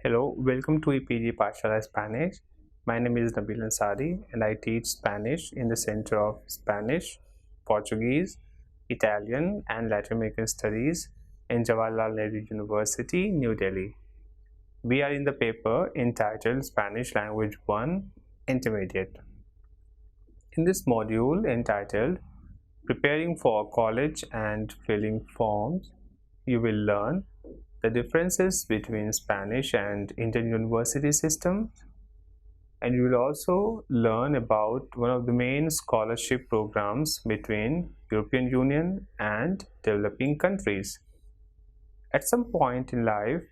Hello, welcome to EPG Pashala Spanish. My name is Nabil Ansari and I teach Spanish in the Center of Spanish, Portuguese, Italian and Latin American Studies in Jawaharlal Nehru University, New Delhi. We are in the paper entitled Spanish Language 1 Intermediate. In this module entitled Preparing for College and Filling Forms, you will learn the differences between Spanish and Indian university systems, and you will also learn about one of the main scholarship programs between European Union and developing countries. At some point in life,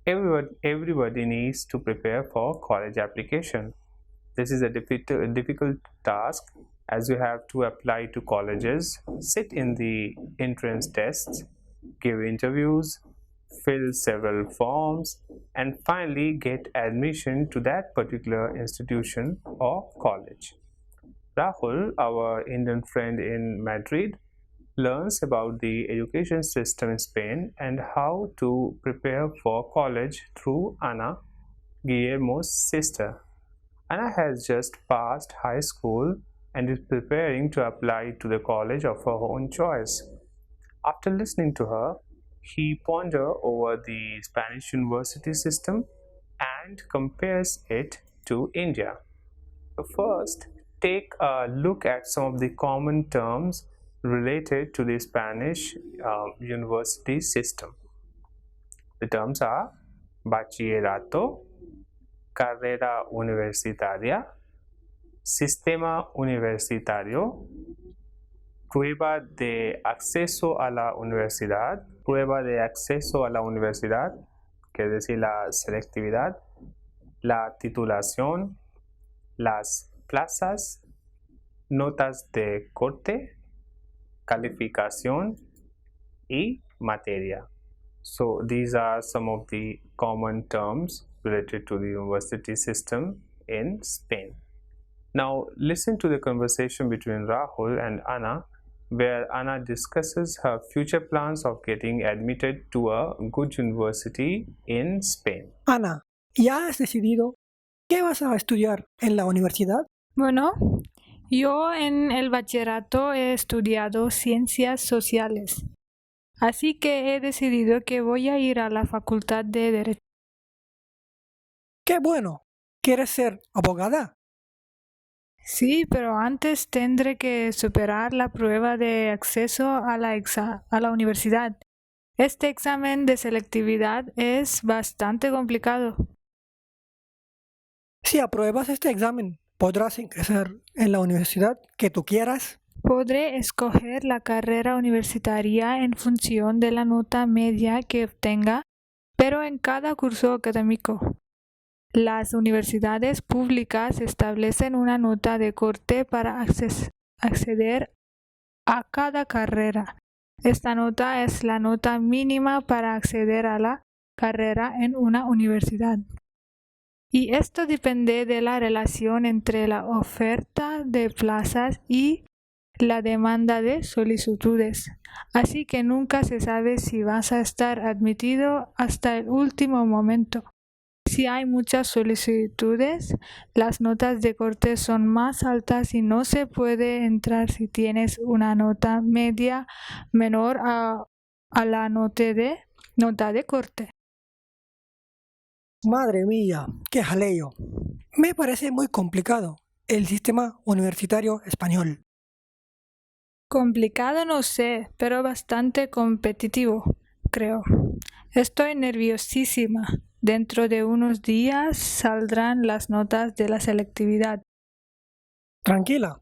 everybody needs to prepare for college application. This is a difficult task as you have to apply to colleges, sit in the entrance tests, give interviews, fill several forms, and finally get admission to that particular institution or college. Rahul, our Indian friend in Madrid, learns about the education system in Spain and how to prepare for college through Ana, Guillermo's sister. Ana has just passed high school and is preparing to apply to the college of her own choice. After listening to her, he ponders over the Spanish university system and compares it to India. First, take a look at some of the common terms related to the Spanish university system. The terms are bachillerato, carrera universitaria, sistema universitario, prueba de acceso a la universidad, quiere decir la selectividad, la titulación, las plazas, notas de corte, calificación y materia. So these are some of the common terms related to the university system in Spain. Now listen to the conversation between Rahul and Ana, where Ana discusses her future plans of getting admitted to a good university in Spain. Ana, ¿ya has decidido qué vas a estudiar en la universidad? Bueno, yo en el bachillerato he estudiado ciencias sociales, así que he decidido que voy a ir a la Facultad de Derecho. ¡Qué bueno! ¿Quieres ser abogada? Sí, pero antes tendré que superar la prueba de acceso a la universidad. Este examen de selectividad es bastante complicado. Si apruebas este examen, podrás ingresar en la universidad que tú quieras. Podré escoger la carrera universitaria en función de la nota media que obtenga, pero en cada curso académico. Las universidades públicas establecen una nota de corte para acceder a cada carrera. Esta nota es la nota mínima para acceder a la carrera en una universidad. Y esto depende de la relación entre la oferta de plazas y la demanda de solicitudes. Así que nunca se sabe si vas a estar admitido hasta el último momento. Si hay muchas solicitudes, las notas de corte son más altas y no se puede entrar si tienes una nota media menor a la nota de corte. Madre mía, qué jaleo. Me parece muy complicado el sistema universitario español. Complicado no sé, pero bastante competitivo, creo. Estoy nerviosísima. Dentro de unos días saldrán las notas de la selectividad. Tranquila,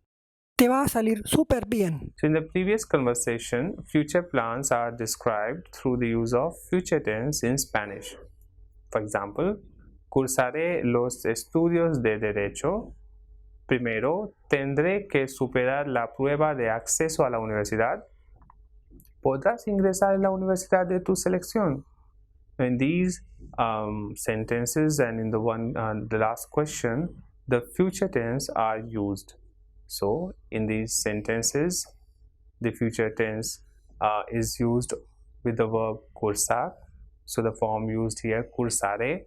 te va a salir súper bien. So in the previous conversation, future plans are described through the use of future tense in Spanish. For example, cursaré los estudios de derecho. Primero, tendré que superar la prueba de acceso a la universidad. Podrás ingresar en la universidad de tu selección. In these sentences and in the last question, the future tense are used. So in these sentences, the future tense is used with the verb cursar. So the form used here, cursare,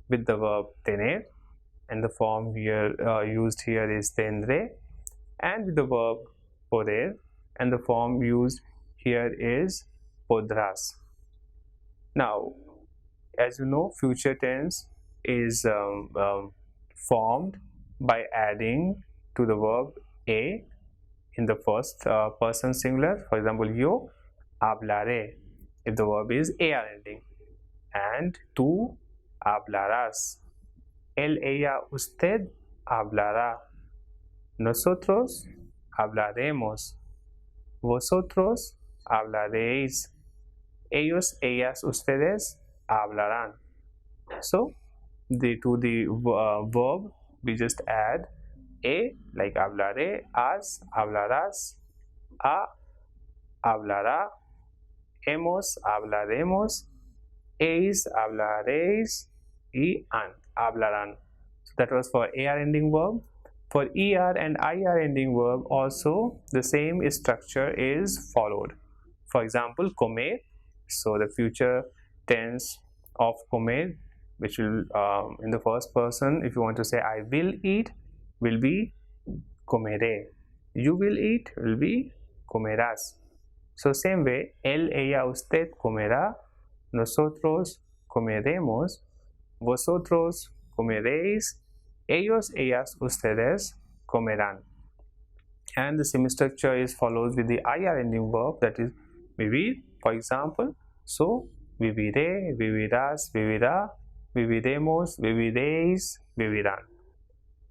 with the verb tener, and the form here used here is tendré, and with the verb poder, and the form used here is podrás. Now, as you know, future tense is formed by adding to the verb a in the first person singular. For example, yo hablaré if the verb is ar ending, and tú hablarás, él, ella, usted hablará, nosotros hablaremos, vosotros hablaréis, ellos, ellas, ustedes hablarán. So to the verb we just add a, like hablaré, as, hablarás, a, hablará, hemos, hablaremos, eis, hablaréis, y an, hablarán. So that was for AR ending verb. For ER and IR ending verb also the same structure is followed. For example, comer, so the future tense of comer, which will in the first person, if you want to say I will eat, will be comeré. You will eat will be comerás. So same way, él, ella, usted comerá, nosotros comeremos, vosotros comeréis, ellos, ellas, ustedes comerán. And the same structure is followed with the IR ending verb, that is vivir, for example. So viviré, vivirás, vivirá, viviremos, viviréis, vivirán.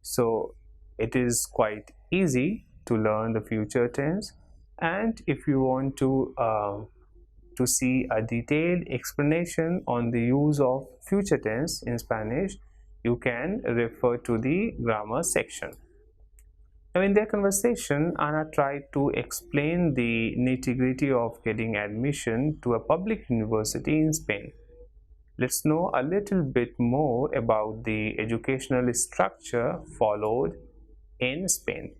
So it is quite easy to learn the future tense, and if you want to see a detailed explanation on the use of future tense in Spanish, you can refer to the grammar section. Now, in their conversation, Anna tried to explain the nitty-gritty of getting admission to a public university in Spain. Let's know a little bit more about the educational structure followed in Spain.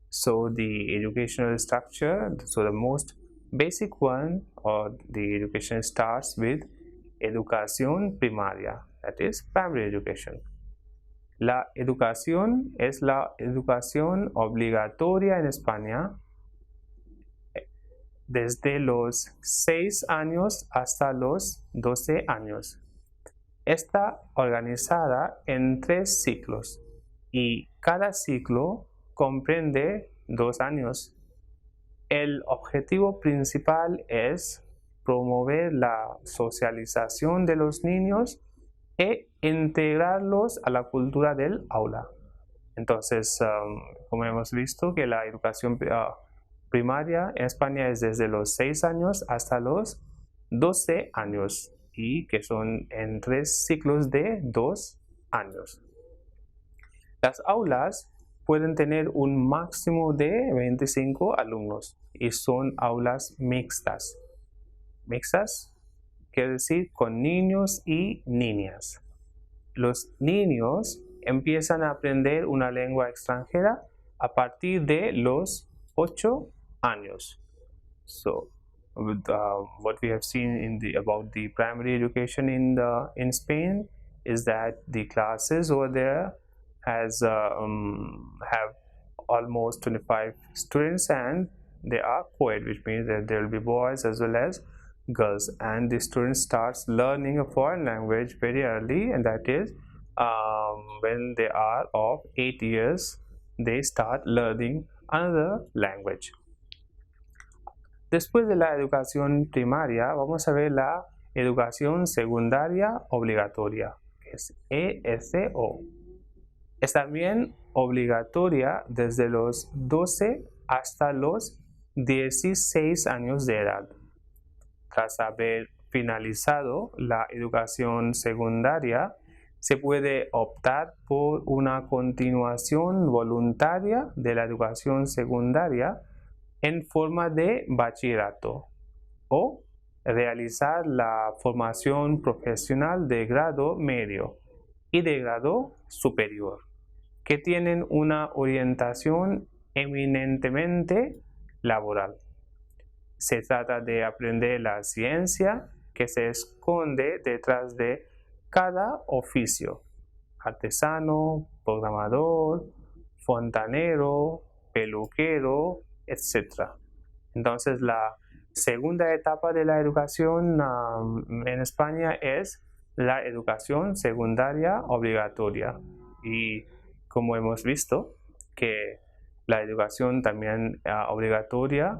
So the educational structure, so the most basic one, or the education starts with educación primaria, that is primary education. La educación es la educación obligatoria en España desde los 6 años hasta los 12 años. Está organizada en 3 ciclos y cada ciclo comprende 2 años. El objetivo principal es promover la socialización de los niños e integrarlos a la cultura del aula. Entonces, como hemos visto, que la educación primaria en España es desde los 6 años hasta los 12 años y que son en 3 ciclos de 2 años. Las aulas pueden tener un máximo de 25 alumnos y son aulas mixtas. Mixtas quiere decir con niños y niñas. Los niños empiezan a aprender una lengua extranjera a partir de los 8 años. So, what we have seen about the primary education in Spain is that the classes over there have almost 25 students, and they are co-ed, which means that there will be boys as well as girls, and the student starts learning a foreign language very early, and that is when they are of 8 years they start learning another language. Después de la educación primaria vamos a ver la educación secundaria obligatoria, que es ESO. Es también obligatoria desde los 12 hasta los 16 años de edad. Tras haber finalizado la educación secundaria, se puede optar por una continuación voluntaria de la educación secundaria en forma de bachillerato o realizar la formación profesional de grado medio y de grado superior, que tienen una orientación eminentemente laboral. Se trata de aprender la ciencia que se esconde detrás de cada oficio: artesano, programador, fontanero, peluquero, etc. Entonces, la segunda etapa de la educación en España es la educación secundaria obligatoria. Y como hemos visto, que la educación también obligatoria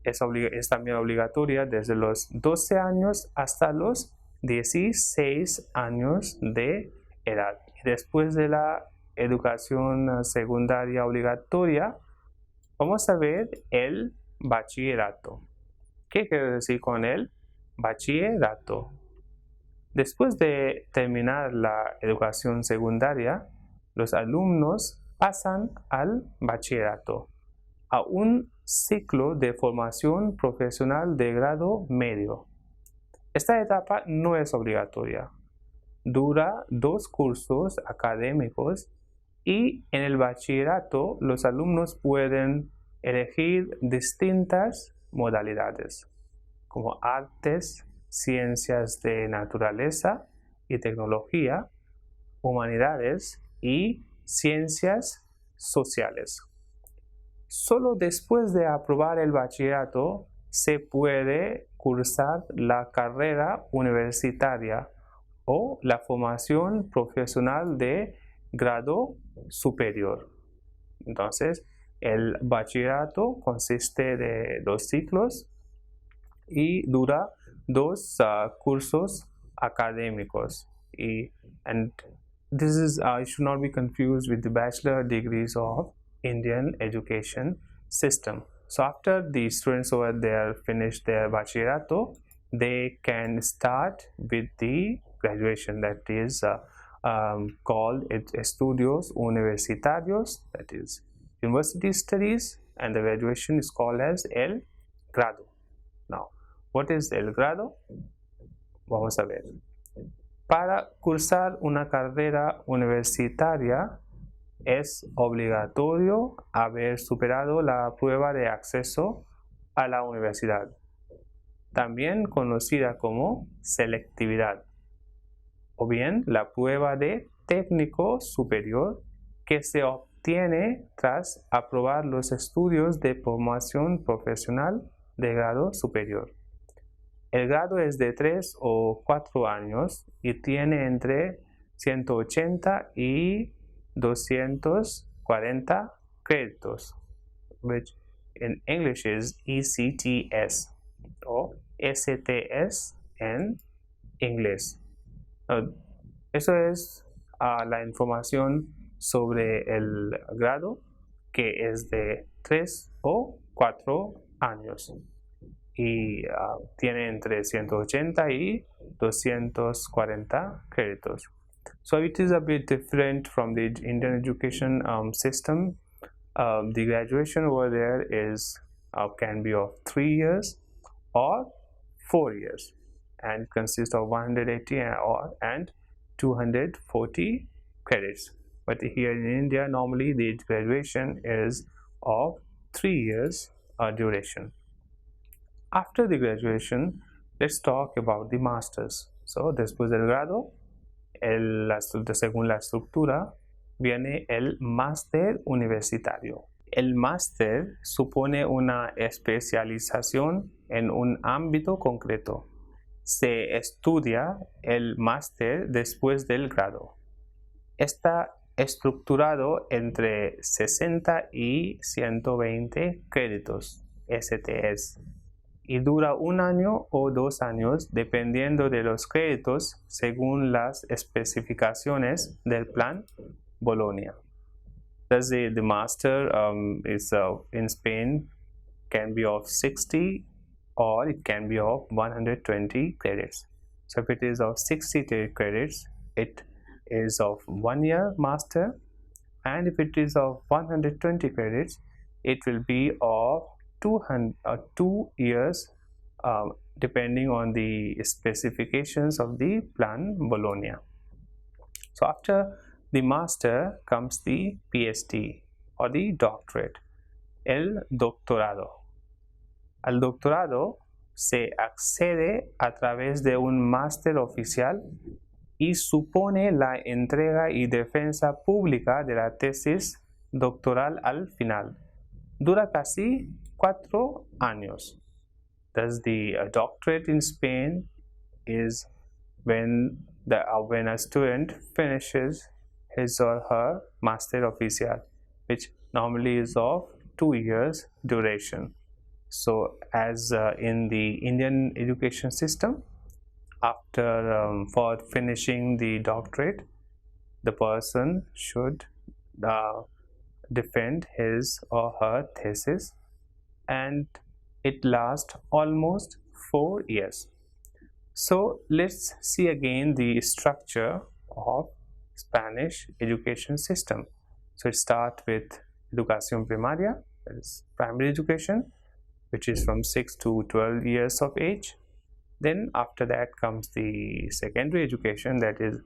es también obligatoria desde los 12 años hasta los 16 años de edad. Y después de la educación secundaria obligatoria, vamos a ver el bachillerato. ¿Qué quiero decir con el bachillerato? Después de terminar la educación secundaria, los alumnos pasan al bachillerato, a un ciclo de formación profesional de grado medio. Esta etapa no es obligatoria. Dura 2 cursos académicos y en el bachillerato los alumnos pueden elegir distintas modalidades, como artes, ciencias de naturaleza y tecnología, humanidades y ciencias sociales. Solo después de aprobar el bachillerato se puede cursar la carrera universitaria o la formación profesional de grado superior. Entonces, el bachillerato consiste de 2 ciclos y dura 2 cursos académicos. And this is it should not be confused with the bachelor degrees of Indian education system. So after the students over there finish their bachillerato, they can start with the graduation, that is called estudios universitarios, that is university studies, and the graduation is called as el grado. Now, what is el grado? Vamos a ver. Para cursar una carrera universitaria es obligatorio haber superado la prueba de acceso a la universidad, también conocida como selectividad, o bien la prueba de técnico superior que se obtiene tras aprobar los estudios de formación profesional de grado superior. El grado es de 3 o 4 años y tiene entre 180 y 240 créditos, which in English is ECTS o STS en inglés. Eso es la información sobre el grado, que es de 3 o 4 años y tiene entre 180 y 240 créditos. So it is a bit different from the Indian education system. The graduation over there is can be of 3 years or 4 years, and consists of 180 and 240 credits. But here in India, normally the graduation is of 3 years duration. After the graduation, let's talk about the masters. So después del grado, según la estructura, viene el máster universitario. El máster supone una especialización en un ámbito concreto. Se estudia el máster después del grado. Está estructurado entre 60 y 120 créditos STS y dura 1 año o 2 años dependiendo de los créditos según las especificaciones del plan Bolonia. Thus, the master is in Spain can be of 60 or it can be of 120 credits. So if it is of 60 credits, it is of 1 year master, and if it is of 120 credits, it will be of 2 years depending on the specifications of the plan Bologna. So after the master comes the PhD or the doctorate, el doctorado. Al doctorado se accede a través de un máster oficial y supone la entrega y defensa pública de la tesis doctoral al final. Dura casi 4 años. Thus, the doctorate in Spain is when a student finishes his or her master oficial, which normally is of 2 years duration. So, as in the Indian education system, after for finishing the doctorate, the person should defend his or her thesis, and it lasts almost 4 years. So let's see again the structure of Spanish education system. So it starts with educación primaria, that is primary education, which is from 6 to 12 years of age. Then after that comes the secondary education, that is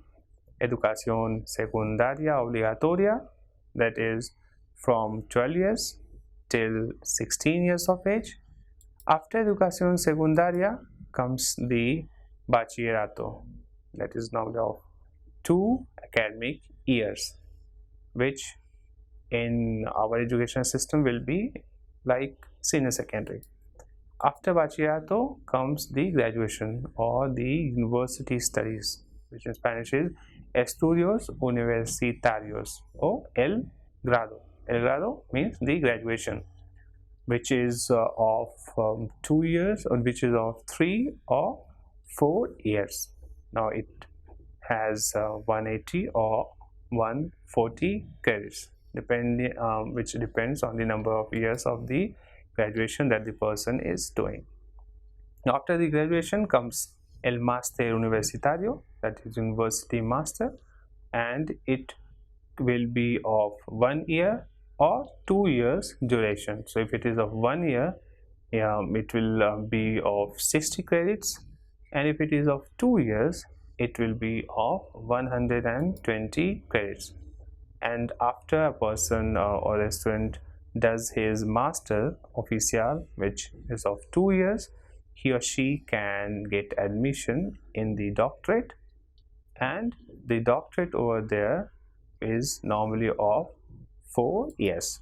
educación secundaria obligatoria, that is from 12 years till 16 years of age. After educación secundaria comes the bachillerato, that is normally of 2 academic years, which in our education system will be like senior secondary. After bachillerato comes the graduation or the university studies, which in Spanish is estudios universitarios or el grado. El grado means the graduation, which is of 2 years, or which is of 3 or 4 years. Now it has 180 or 140 credits, depending which depends on the number of years of the graduation that the person is doing. Now, after the graduation comes el máster universitario, that is university master, and it will be of 1 year or 2 years duration. So if it is of 1 year, it will be of 60 credits, and if it is of 2 years, it will be of 120 credits. And after a person or a student does his master oficial, which is of 2 years, he or she can get admission in the doctorate, and the doctorate over there is normally of 4 years.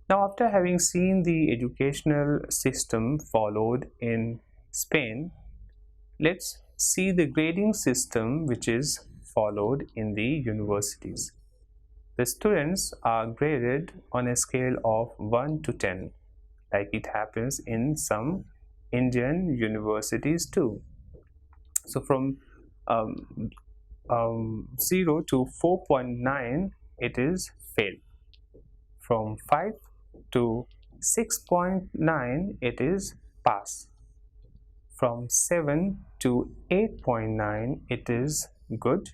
Now, after having seen the educational system followed in Spain, let's see the grading system which is followed in the universities. The students are graded on a scale of 1 to 10, like it happens in some Indian universities too. So from 0 to 4.9, it is fail. From 5 to 6.9, it is pass. From 7 to 8.9, it is good.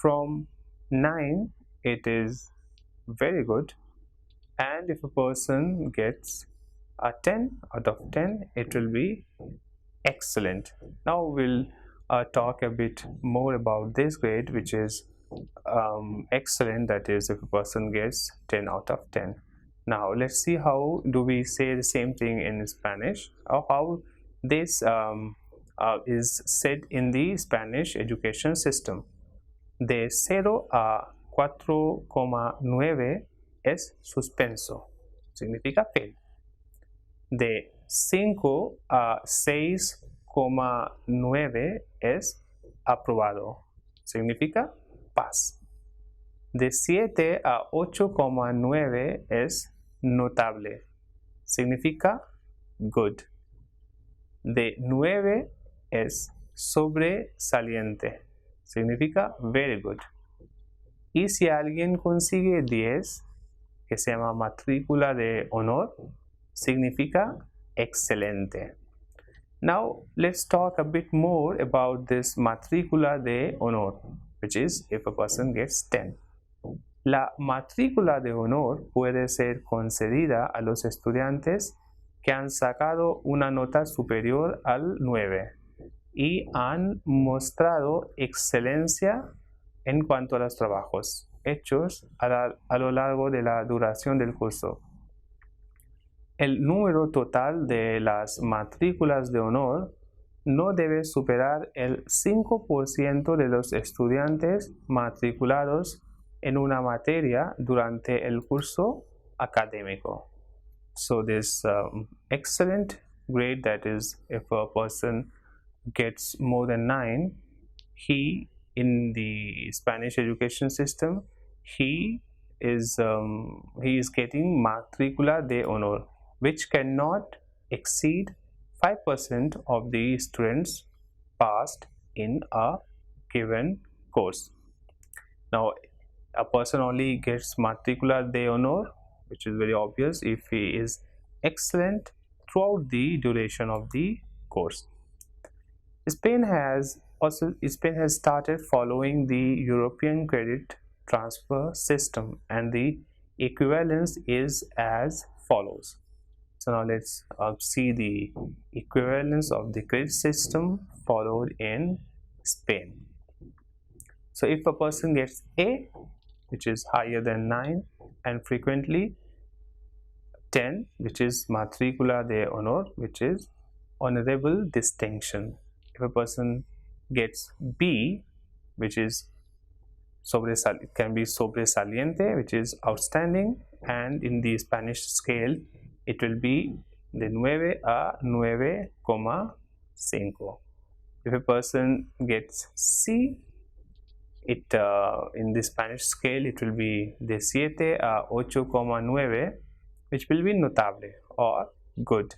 From 9, it is very good. And if a person gets a 10 out of 10, it will be excellent. Now we'll talk a bit more about this grade, which is excellent, that is if a person gets 10 out of 10. Now let's see how do we say the same thing in Spanish, or how this is said in the Spanish education system. De 0 a 4,9 es suspenso, significa fail. De 5 a 6,9 es aprobado, significa pass. De 7 a 8,9 es notable, significa good. De 9 es sobresaliente, significa very good. Y si alguien consigue 10, que se llama matrícula de honor, significa excelente. Now let's talk a bit more about this matrícula de honor, which is if a person gets 10. La matrícula de honor puede ser concedida a los estudiantes que han sacado una nota superior al 9 y han mostrado excelencia en cuanto a los trabajos hechos a lo largo de la duración del curso. el número total de las matrículas de honor no debe superar el 5% de los estudiantes matriculados en una materia durante el curso académico. So this excellent grade, that is, if a person gets more than 9, he, in the Spanish education system, he is getting matrícula de honor, which cannot exceed 5% of the students passed in a given course. Now, a person only gets matrícula de honor, which is very obvious, if he is excellent throughout the duration of the course. Spain has started following the European credit transfer system, and the equivalence is as follows. So now let's see the equivalence of the credit system followed in Spain. So if a person gets A, which is higher than 9, and frequently 10, which is matrícula de honor, which is honorable distinction. If a person gets B, which is can be sobresaliente, which is outstanding, and in the Spanish scale it will be de 9 a 9,5. If a person gets C, in the Spanish scale it will be de 7 a 8,9, which will be notable or good.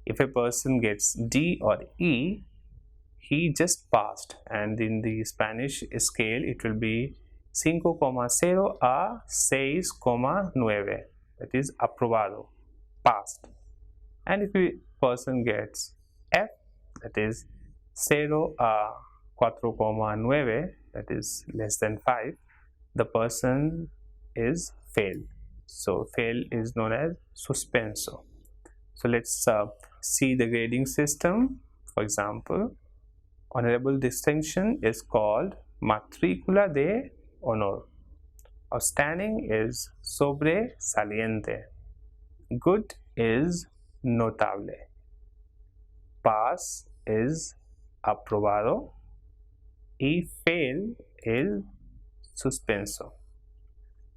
If a person gets D or E, he just passed, and in the Spanish scale it will be 5,0 a 6,9, that is aprobado, passed. And if a person gets F, that is 0 a 4,9, that is less than 5, the person is failed. So fail is known as suspenso. So let's see the grading system. For example, honorable distinction is called matrícula de honor. Outstanding is sobresaliente. Good is notable. Pass is aprobado. Y fail is suspenso.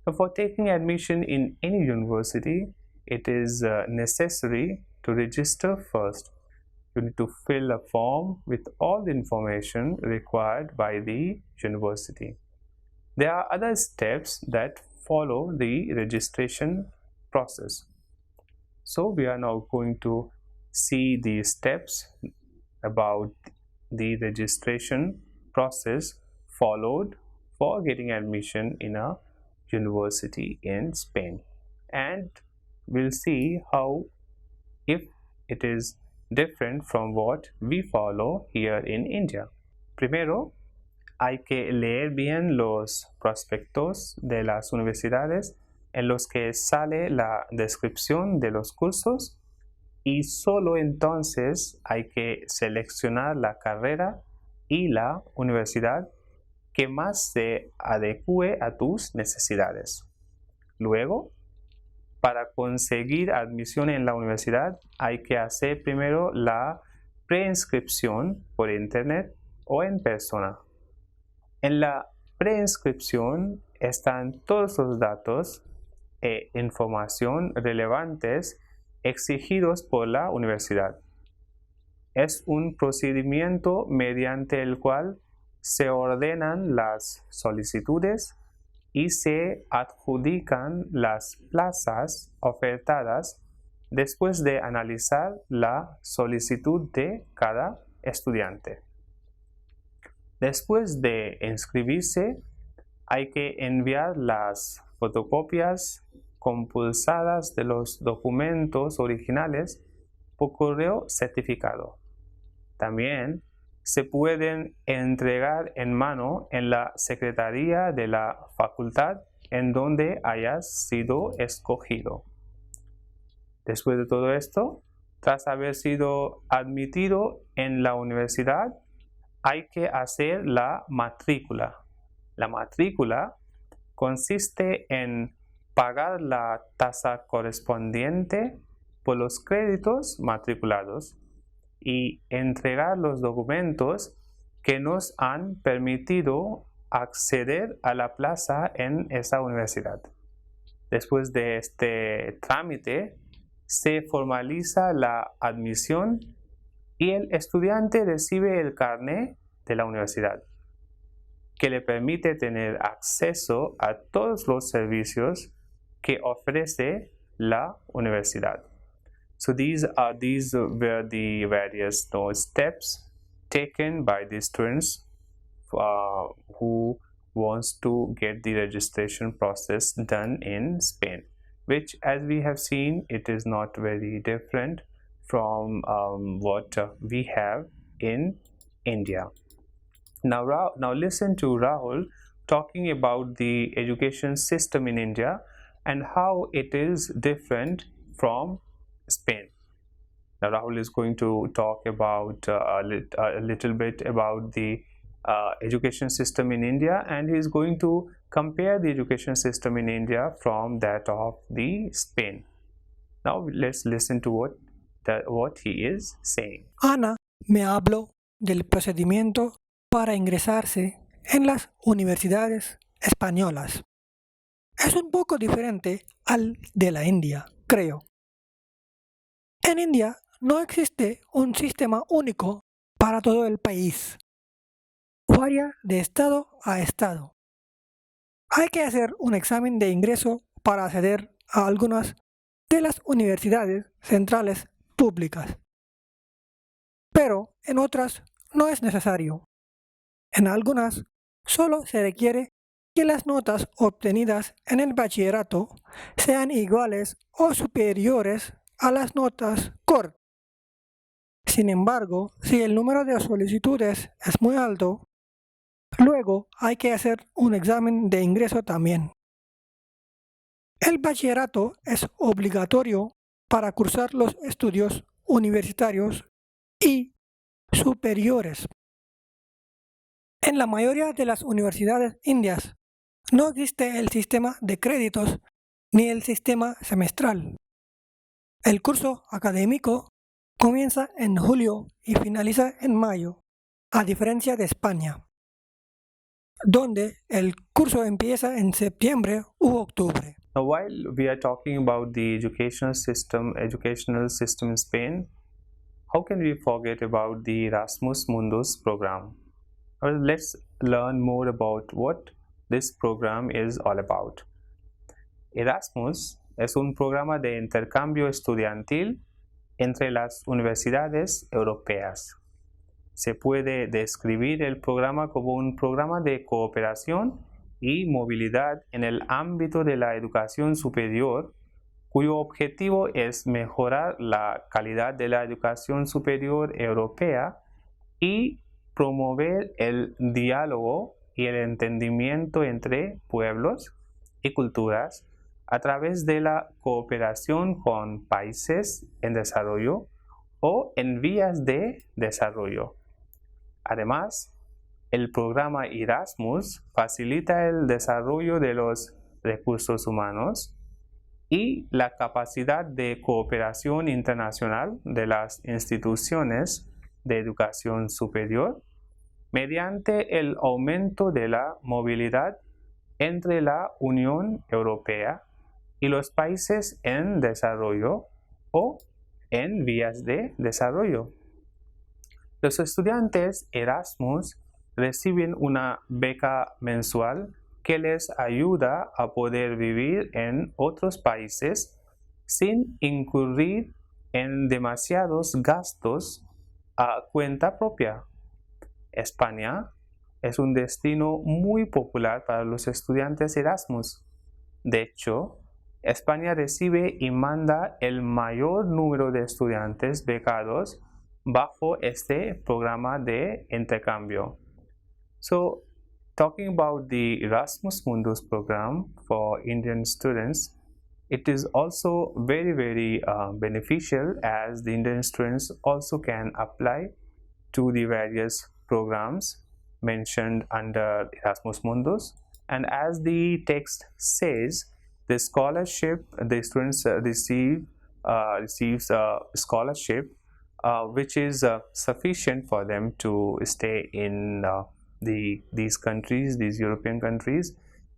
So for taking admission in any university, it is necessary to register first. You need to fill a form with all the information required by the university. There are other steps that follow the registration process. So we are now going to see the steps about the registration process followed for getting admission in a university in Spain, and we'll see how if it is different from what we follow here in India. Primero, hay que leer bien los prospectos de las universidades en los que sale la descripción de los cursos, y solo entonces hay que seleccionar la carrera y la universidad que más se adecue a tus necesidades. Luego, para conseguir admisión en la universidad, hay que hacer primero la preinscripción por internet o en persona. En la preinscripción están todos los datos e información relevantes exigidos por la universidad. Es un procedimiento mediante el cual se ordenan las solicitudes y se adjudican las plazas ofertadas después de analizar la solicitud de cada estudiante. Después de inscribirse, hay que enviar las fotocopias compulsadas de los documentos originales por correo certificado. También se pueden entregar en mano en la secretaría de la facultad en donde hayas sido escogido. Después de todo esto, tras haber sido admitido en la universidad, hay que hacer la matrícula. La matrícula consiste en pagar la tasa correspondiente por los créditos matriculados y entregar los documentos que nos han permitido acceder a la plaza en esa universidad. Después de este trámite, se formaliza la admisión y el estudiante recibe el carné de la universidad, que le permite tener acceso a todos los servicios que ofrece la universidad. So these were the various steps taken by the students who wants to get the registration process done in Spain, which, as we have seen, it is not very different from what we have in India. Now listen to Rahul talking about the education system in India and how it is different from Spain. Now Rahul is going to talk about a little bit about the education system in India, and he is going to compare the education system in India from that of the Spain. Now let's listen to what he is saying. Ana me habló del procedimiento para ingresarse en las universidades españolas. Es un poco diferente al de la India, creo. En India no existe un sistema único para todo el país. Varía de estado a estado. Hay que hacer un examen de ingreso para acceder a algunas de las universidades centrales públicas. Pero en otras no es necesario. En algunas solo se requiere que las notas obtenidas en el bachillerato sean iguales o superiores a las notas CORE. Sin embargo, si el número de solicitudes es muy alto, luego hay que hacer un examen de ingreso también. El bachillerato es obligatorio para cursar los estudios universitarios y superiores. En la mayoría de las universidades indias no existe el sistema de créditos ni el sistema semestral. El curso académico comienza en julio y finaliza en mayo, a diferencia de España, donde el curso empieza en septiembre u octubre. Now, while we are talking about the educational system in Spain, how can we forget about the Erasmus Mundus program? Well, let's learn more about what this program is all about. Erasmus es un programa de intercambio estudiantil entre las universidades europeas. Se puede describir el programa como un programa de cooperación y movilidad en el ámbito de la educación superior, cuyo objetivo es mejorar la calidad de la educación superior europea y promover el diálogo y el entendimiento entre pueblos y culturas a través de la cooperación con países en desarrollo o en vías de desarrollo. Además, el programa Erasmus facilita el desarrollo de los recursos humanos y la capacidad de cooperación internacional de las instituciones de educación superior mediante el aumento de la movilidad entre la Unión Europea y los países en desarrollo o en vías de desarrollo. Los estudiantes Erasmus reciben una beca mensual que les ayuda a poder vivir en otros países sin incurrir en demasiados gastos a cuenta propia. España es un destino muy popular para los estudiantes Erasmus. De hecho, España recibe y manda el mayor número de estudiantes becados bajo este programa de intercambio. So, talking about the Erasmus Mundus program for Indian students, it is also very beneficial, as the Indian students also can apply to the various programs mentioned under Erasmus Mundus. And as the text says, the scholarship the students receive receives a scholarship which is sufficient for them to stay in these countries, these European countries.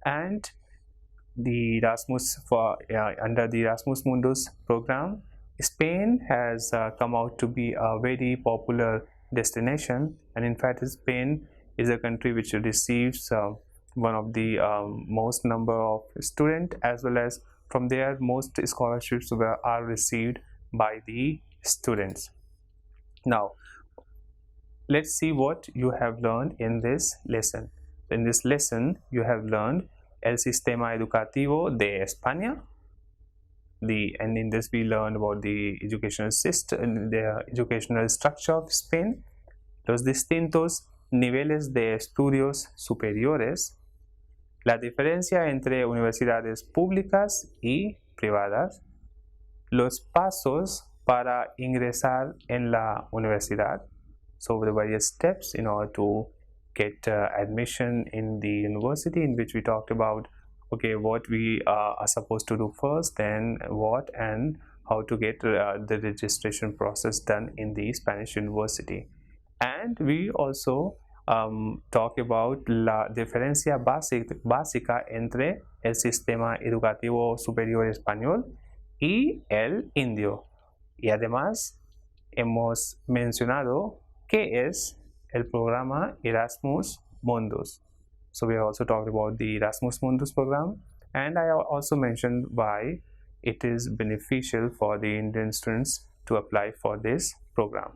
And the Erasmus under the Erasmus Mundus program, Spain has come out to be a very popular destination, and in fact Spain is a country which receives one of the most number of students, as well as from there most scholarships are received by the students. Now let's see what you have learned in this lesson. In this lesson you have learned el sistema educativo de España, and in this we learned about the educational system, the educational structure of Spain, los distintos niveles de estudios superiores, la diferencia entre universidades públicas y privadas, los pasos para ingresar en la universidad, so the various steps in order to get admission in the university, in which we talked about okay what we are supposed to do first, then what and how to get the registration process done in the Spanish university. And we also talk about la diferencia básica entre el sistema educativo superior español y el indio, y además hemos mencionado qué es el programa Erasmus Mundus. So we have also talked about the Erasmus Mundus program, and I also mentioned why it is beneficial for the Indian students to apply for this program.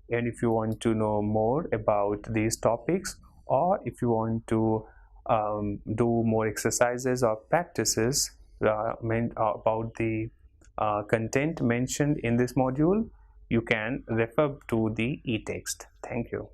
And if you want to know more about these topics, or if you want to do more exercises or practices about the content mentioned in this module, you can refer to the e-text. Thank you.